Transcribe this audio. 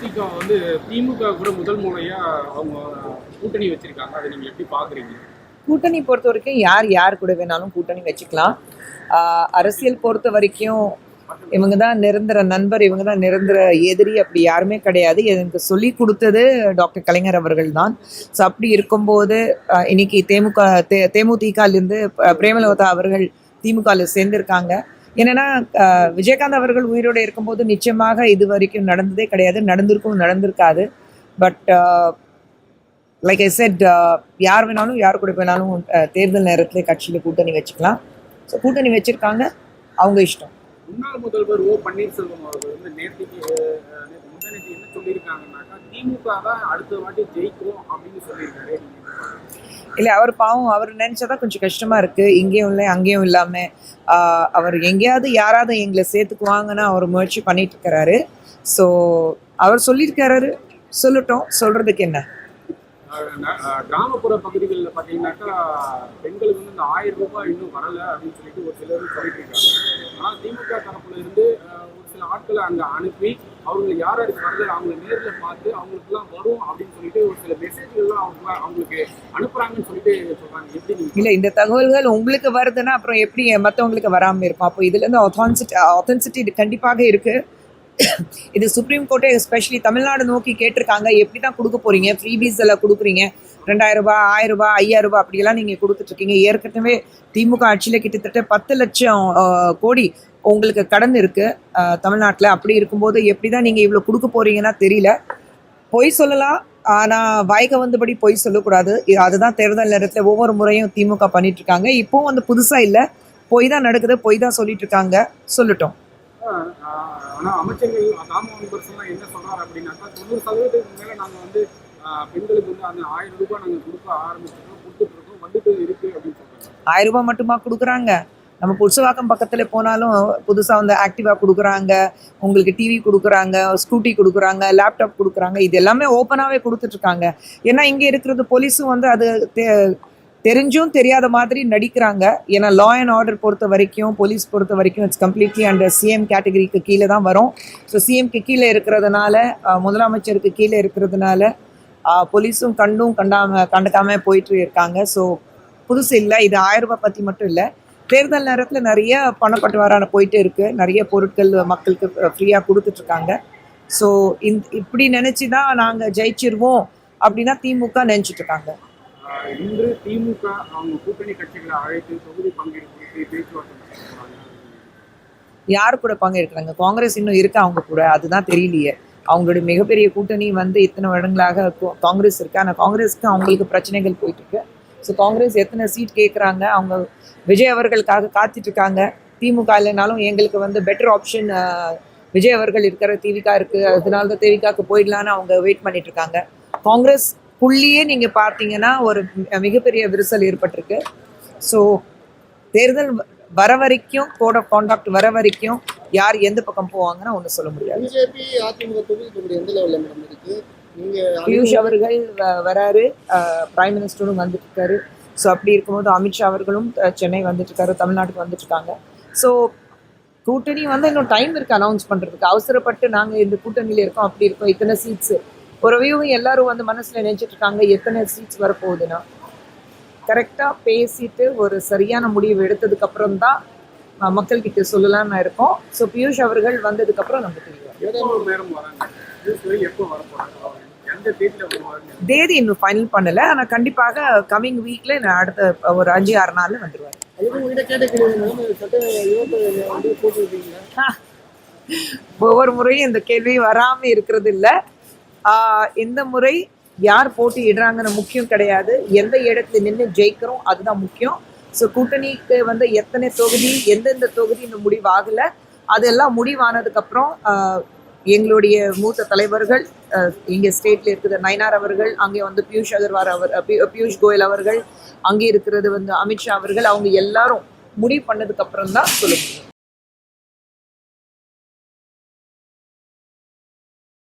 தேமுதிக வந்து திமுக கூட முதல் முறையா அவங்க கூட்டணி வச்சிருக்காங்க. அதை நீங்க எப்படி பாக்குறீங்க? கூட்டணி பொறுத்த வரைக்கும் யார் கூட வேணாலும் கூட்டணி வச்சுக்கலாம். அரசியல் பொறுத்த வரைக்கும் இவங்க தான் நிரந்தர நண்பர், இவங்க தான் நிரந்தர எதிரி, அப்படி யாருமே கிடையாது. எனக்கு சொல்லி கொடுத்தது டாக்டர் கலைஞர் அவர்கள் தான். ஸோ அப்படி இருக்கும்போது இன்னைக்கு தேமுதிகலேருந்து பிரேமலதா அவர்கள் திமுகவில் சேர்ந்திருக்காங்க. என்னன்னா விஜயகாந்த் அவர்கள் உயிரோடு இருக்கும்போது நிச்சயமாக இது வரைக்கும் நடந்ததே கிடையாது, நடந்திருக்காது. பட் லைக் ஐ செட், யார் வேணாலும் யார் கூட வேணாலும் தேர்தல் நேரத்தில் கட்சியில் கூட்டணி வச்சுக்கலாம். ஸோ கூட்டணி வச்சுருக்காங்க, அவங்க இஷ்டம். முன்னாள் முதல்வர் ஓ பன்னீர்செல்வம் அவர்கள் வந்து நேற்றுக்கு என்ன சொல்லியிருக்காங்கன்னாக்கா, திமுக தான் அடுத்த வாட்டி ஜெயிக்கும் அப்படின்னு சொல்லியிருக்காரு. இல்லை, அவர் பாவம், அவர் நினச்சதான் கொஞ்சம் கஷ்டமாக இருக்குது. இங்கேயும் இல்லை அங்கேயும் இல்லாமல் அவர் எங்கேயாவது யாராவது எங்களை சேர்த்துக்குவாங்கன்னு அவர் முயற்சி பண்ணிட்டு இருக்கிறாரு. ஸோ அவர் சொல்லியிருக்காரு, சொல்லட்டும், சொல்கிறதுக்கு என்ன. கிராமப்புற பகுதிகளில் பார்த்தீங்கன்னாக்கா பெண்களுக்கு வந்து இந்த 1000 ரூபாய் இன்னும் வரலை அப்படின்னு சொல்லிட்டு ஒரு சிலர் சொல்லிட்டு இருக்காங்க. ஆனால் திமுக தரப்புல இருந்து ஒரு சில ஆட்களை அங்கே அனுப்பி அவங்களை யாருக்கு வருது அவங்களை நேரில் பார்த்து அவங்களுக்குலாம் வரும் அப்படின்னு சொல்லிட்டு ஒரு சில மெசேஜ்கள்லாம் அவங்களுக்கு அனுப்புறாங்கன்னு சொல்லிட்டு சொல்றாங்க. எப்படி இல்லை, இந்த தகவல்கள் உங்களுக்கு வருதுன்னா அப்புறம் எப்படி மற்றவங்களுக்கு வராமல் இருக்கும்? அப்போ இதுலேருந்து ஆத்தென்சிட்டி கண்டிப்பாக இருக்குது. இது சுப்ரீம் கோர்ட்டே எஸ்பெஷலி தமிழ்நாடு நோக்கி கேட்டிருக்காங்க. எப்படி தான் கொடுக்க போறீங்க? ஃப்ரீபீஸ் எல்லாம் கொடுக்குறீங்க, 2000 ரூபாய், 1000 ரூபாய், 5000 ரூபாய் அப்படியெல்லாம் நீங்கள் கொடுத்துட்ருக்கீங்க. ஏற்கனவே திமுக ஆட்சியில் கிட்டத்தட்ட 10 லட்சம் கோடி உங்களுக்கு கடன் இருக்குது தமிழ்நாட்டில். அப்படி இருக்கும்போது எப்படி தான் நீங்கள் இவ்வளோ கொடுக்க போறீங்கன்னா தெரியல. பொய் சொல்லலாம், ஆனால் வாய்க்க வந்தபடி பொய் சொல்லக்கூடாது. அதுதான் தேர்தல் நேரத்தில் ஒவ்வொரு முறையும் திமுக பண்ணிட்டு இருக்காங்க. இப்போவும் வந்து புதுசாக இல்லை, பொய் தான் நடக்குது, பொய் தான் சொல்லிட்டு இருக்காங்க, சொல்லட்டும். ஆனால் அமைச்சர்கள் ராமபுரம் என்ன சொல்றாரு அப்படின்னாக்கா, 90% மேலே நாங்கள் வந்து பெண்களுக்கு வந்து அந்த 1000 ரூபாய் நாங்கள் கொடுக்க ஆரம்பிச்சிருக்கோம், கொடுத்துட்டு இருக்கோம், வந்துட்டு இருக்கு அப்படின்னு சொல்றாங்க. 1000 ரூபாய் மட்டுமா கொடுக்குறாங்க? நம்ம புதுசுவாக்கம் பக்கத்தில் போனாலும் புதுசாக வந்து ஆக்டிவா கொடுக்குறாங்க, உங்களுக்கு டிவி கொடுக்குறாங்க, ஸ்கூட்டி கொடுக்குறாங்க, லேப்டாப் கொடுக்குறாங்க. இது எல்லாமே ஓப்பனாகவே கொடுத்துட்ருக்காங்க. ஏன்னா இங்கே இருக்கிறது போலீஸும் வந்து அது தெரிஞ்சும் தெரியாத மாதிரி நடிக்கிறாங்க. ஏன்னா லா அண்ட் ஆர்டர் பொறுத்த வரைக்கும், போலீஸ் பொறுத்த வரைக்கும் இட்ஸ் கம்ப்ளீட்லி அண்டர் சிஎம் கேட்டகரிக்கு கீழே தான் வரும். ஸோ சிஎம்க்கு கீழே இருக்கிறதுனால, முதலமைச்சருக்கு கீழே இருக்கிறதுனால போலீஸும் கண்டுக்காமல் போயிட்டு இருக்காங்க. ஸோ புதுசு இல்லை, இது 1000 ரூபாய் பற்றி மட்டும் இல்லை. தேர்தல் நேரத்தில் நிறைய பணப்பட்டுவாரான போயிட்டு இருக்குது, நிறைய பொருட்கள் மக்களுக்கு ஃப்ரீயாக கொடுத்துட்ருக்காங்க. ஸோ இப்படி நினச்சி தான் நாங்கள் ஜெயிச்சிருவோம் அப்படின்னா திமுக நினச்சிட்ருக்காங்க. இன்று திமுக அவங்க கூட்டணி கட்சிகளை அழைத்து தொகுதி பங்கேற்பு பேச்சுவார்த்தை. யாரு கூட பங்கேற்கிறாங்க? காங்கிரஸ் இன்னும் இருக்கா அவங்க கூட? அதுதான் தெரியலையே. அவங்களுடைய மிகப்பெரிய கூட்டணி வந்து இத்தனை வருடங்களாக காங்கிரஸ் இருக்கு. ஆனால் காங்கிரஸ்க்கு அவங்களுக்கு பிரச்சனைகள் போயிட்டு இருக்கு. ஸோ காங்கிரஸ் எத்தனை சீட் கேட்குறாங்க, அவங்க விஜய் அவர்களுக்காக காத்துட்டு இருக்காங்க. திமுக இல்லைனாலும் எங்களுக்கு வந்து பெட்டர் ஆப்ஷன் விஜய் அவர்கள் இருக்கிற திமுக இருக்கு, அதனால தான் திமுகவுக்கு போயிடலான்னு அவங்க வெயிட் பண்ணிட்டு இருக்காங்க. காங்கிரஸ் புள்ளியே நீங்கள் பார்த்தீங்கன்னா ஒரு மிகப்பெரிய விரிசல் ஏற்பட்டிருக்கு. ஸோ தேர்தல் வர வரைக்கும், கோட் ஆஃப் கான்டாக்ட் வர வரைக்கும் யார் எந்த பக்கம் போவாங்கன்னா ஒன்றும் சொல்ல முடியாது. பியூஷ் அவர்கள் வராரு, பிரைம் மினிஸ்டரும் வந்துட்டு இருக்காரு. ஸோ அப்படி இருக்கும்போது அமித்ஷா அவர்களும் சென்னை வந்துட்டு இருக்காரு, தமிழ்நாட்டுக்கு வந்துட்டு இருக்காங்க. ஸோ கூட்டணி வந்து இன்னும் டைம் இருக்குது அனௌன்ஸ் பண்ணுறதுக்கு. அவசரப்பட்டு நாங்கள் இந்த கூட்டணியில் இருக்கோம், அப்படி இருக்கோம், இத்தனை சீட்ஸு ஒரு வியூவும் எல்லாரும் வந்து மனசில் நினைச்சிட்டு இருக்காங்க. எத்தனை சீட்ஸ் வரப்போகுதுன்னா கரெக்டாக பேசிட்டு ஒரு சரியான முடிவு எடுத்ததுக்கப்புறம் தான் மக்கள்கிட்ட சொல்லலாம்னு இருக்கோம். ஸோ பியூஷ் அவர்கள் வந்ததுக்கப்புறம் நம்ம தெரியும். தேதி இன்னும் ஃபைனல் பண்ணலை, ஆனால் கண்டிப்பாக கம்மிங் வீக்கில் நான் அடுத்த ஒரு 5-6 நாளில் வந்துடுவார். ஒவ்வொரு முறையும் இந்த கேள்வி வராமல் இருக்கிறது இல்லை. இந்த முறை யார் போட்டியிடுறாங்கன்னு முக்கியம் கிடையாது, எந்த இடத்துல நின்று ஜெயிக்கிறோம் அதுதான் முக்கியம். ஸோ கூட்டணிக்கு வந்து எத்தனை தொகுதி, எந்தெந்த தொகுதி இன்னும் முடிவாகலை, அதெல்லாம் முடிவானதுக்கப்புறம் எங்களுடைய மூத்த தலைவர்கள் இங்கே ஸ்டேட்டில் இருக்கிற நயினார் அவர்கள், அங்கே வந்து பியூஷ் கோயல் அவர்கள், அங்கே இருக்கிறது வந்து அமித்ஷா அவர்கள், அவங்க எல்லாரும் முடிவு பண்ணதுக்கப்புறம் தான் சொல்ல முடியும்.